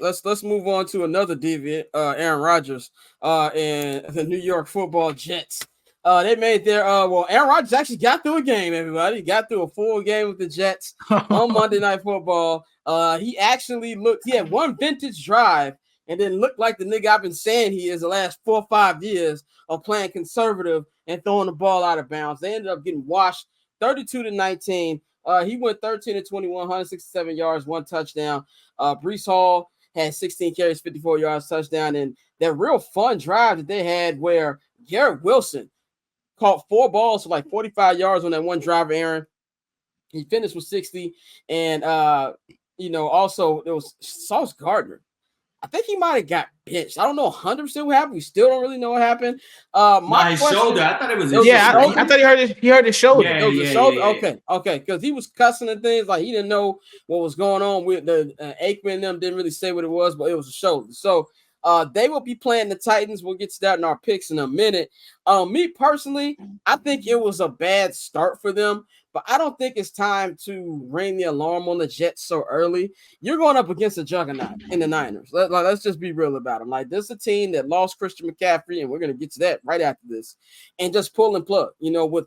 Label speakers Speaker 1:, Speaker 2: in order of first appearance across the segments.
Speaker 1: let's move on to another deviant, Aaron Rodgers, and the New York Football Jets. They made their Aaron Rodgers actually got through a game. Everybody got through a full game with the Jets on Monday Night Football. He actually he had one vintage drive and then looked like the nigga I've been saying he is the last 4 or 5 years of playing conservative and throwing the ball out of bounds. They ended up getting washed 32-19. He went 13-21, 167 yards, 1 touchdown. Breece Hall had 16 carries, 54 yards, touchdown. And that real fun drive that they had where Garrett Wilson caught 4 balls for like 45 yards on that one drive, Aaron. He finished with 60. And, also there was Sauce Gardner. I think he might have got benched. I don't know 100% what happened. We still don't really know what happened.
Speaker 2: His shoulder. I thought it was his
Speaker 3: shoulder. I thought he heard his shoulder.
Speaker 1: Yeah, it was his shoulder. Yeah. Okay. Because he was cussing and things. Like, he didn't know what was going on with the Aikman and them. Didn't really say what it was, but it was a shoulder. So they will be playing the Titans. We'll get to that in our picks in a minute. Me personally, I think it was a bad start for them. But I don't think it's time to ring the alarm on the Jets so early. You're going up against a juggernaut in the Niners. Let's just be real about them. Like, this is a team that lost Christian McCaffrey, and we're going to get to that right after this, and just pull and plug,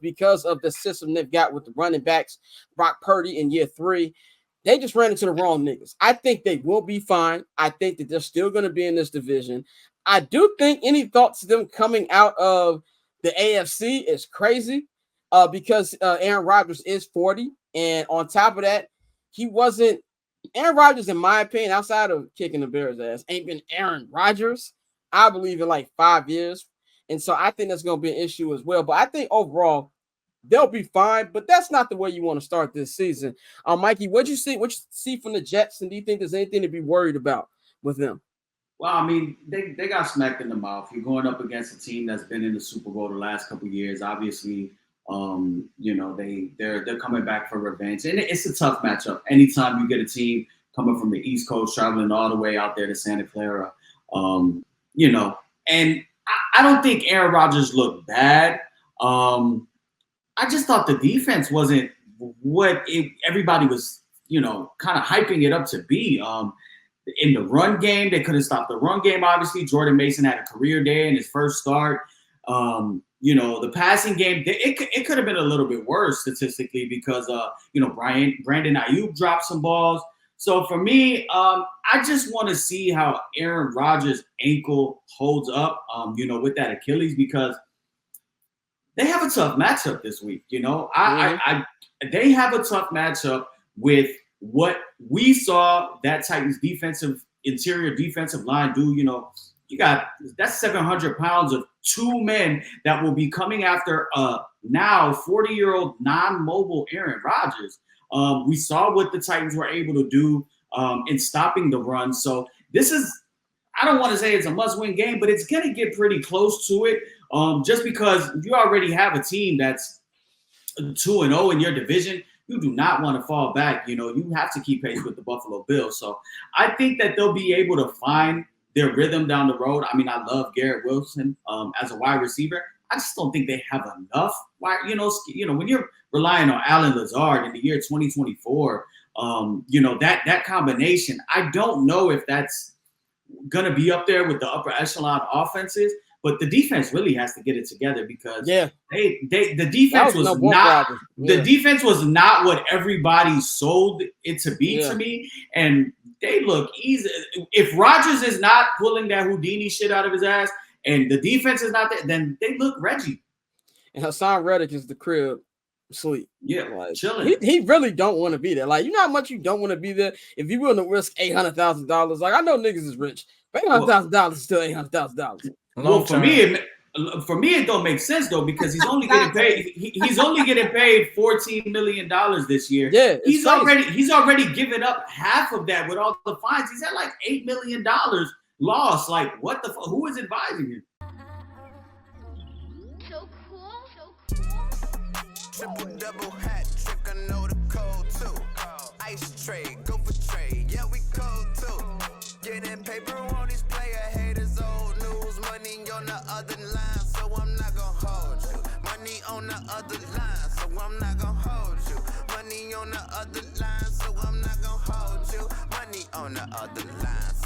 Speaker 1: because of the system they've got with the running backs, Brock Purdy in year 3. They just ran into the wrong niggas. I think they will be fine. I think that they're still going to be in this division. I do think any thoughts of them coming out of the AFC is crazy. Because Aaron Rodgers is 40. And on top of that, Aaron Rodgers, in my opinion, outside of kicking the Bears' ass, ain't been Aaron Rodgers, I believe, in like 5 years. And so I think that's going to be an issue as well. But I think overall, they'll be fine. But that's not the way you want to start this season. Mikey, what you see from the Jets? And do you think there's anything to be worried about with them?
Speaker 2: Well, I mean, they got smacked in the mouth. You're going up against a team that's been in the Super Bowl the last couple of years. Obviously, they're coming back for revenge, and it's a tough matchup. Anytime you get a team coming from the East Coast traveling all the way out there to Santa Clara, and I don't think Aaron Rodgers looked bad. I just thought the defense wasn't what everybody was, kind of hyping it up to be. In the run game, they couldn't stop the run game. Obviously, Jordan Mason had a career day in his first start. The passing game, it could have been a little bit worse statistically because, Brandon Ayuk dropped some balls. So for me, I just want to see how Aaron Rodgers' ankle holds up, with that Achilles, because they have a tough matchup this week. They have a tough matchup with what we saw that Titans interior defensive line do. You got that's 700 pounds of 2 men that will be coming after now 40-year-old non-mobile Aaron Rodgers. We saw what the Titans were able to do in stopping the run. So this is, I don't want to say it's a must-win game, but it's going to get pretty close to it just because you already have a team that's 2-0 in your division. You do not want to fall back. You have to keep pace with the Buffalo Bills. So I think that they'll be able to find their rhythm down the road. I mean, I love Garrett Wilson as a wide receiver. I just don't think they have enough. When you're relying on Alan Lazard in the year 2024, that combination, I don't know if that's going to be up there with the upper echelon offenses, but the defense really has to get it together because the defense was not the defense was not what everybody sold it to be to me. And they look easy. If Rodgers is not pulling that Houdini shit out of his ass and the defense is not there, then they look Reggie.
Speaker 1: And Hassan Reddick is the crib sleep.
Speaker 2: Yeah, like, chilling.
Speaker 1: He really don't want to be there. Like, you know how much you don't want to be there? If you're willing to risk $800,000, like, I know niggas is rich, but $800,000 is still $800,000.
Speaker 2: Well, for me, it don't make sense though because he's only getting paid. He's only getting paid $14 million this year.
Speaker 1: Yeah,
Speaker 2: he's already given up half of that with all the fines. He's at like $8 million loss. Like, what the fuck? Who is advising him?
Speaker 4: So cool.
Speaker 5: Triple double hat trick, I know the code too. Ice trade, go for trade, yeah we cold too. Getting paper on these player haters, old news, money on the other line, so I'm not gonna hold you. Money on the other line, so I'm not gonna hold you. Money on the other line, so I'm not gonna hold you. Money on the other line.